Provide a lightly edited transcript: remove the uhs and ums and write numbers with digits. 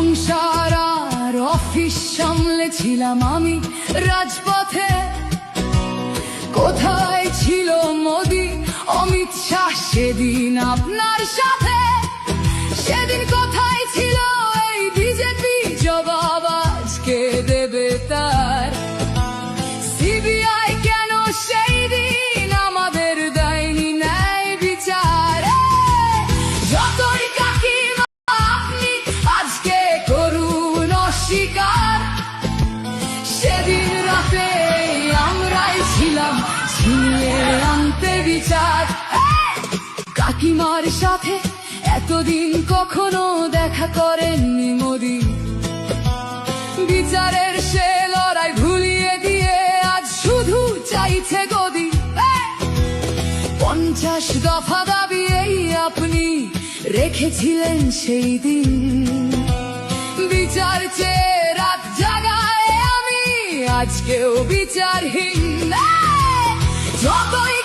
সংসার আর অফিস সামলেছিলাম আমি রাজপথে। কোথায় ছিল মোদি, অমিত শাহ সেদিন আপনার সাথে? সেদিন কোথায় ছিল এই বিজেপি? জবাব আজকে দেবে তার। সিবিআই কেন সেই দিন আমাদের দেয়নি ন্যায় বিচার? যতই কাকিমা আপনি আজকে করুন অস্বীকার, সেদিন রাতে আমরাই ছিলাম ছিনিয়ে আনতে বিচার। কাকিমার সাথে এতদিন কখনো দেখা করেননি মোদি, বিচারের সে লড়াই ভুলিয়ে দিয়ে আজ শুধু চাইছে গদি। 50 দফা দাবি এই আপনি রেখেছিলেন সেই দিন, বিচার চেয়ে রাত জাগায় আমি আজকেও বিচারহীন। যতই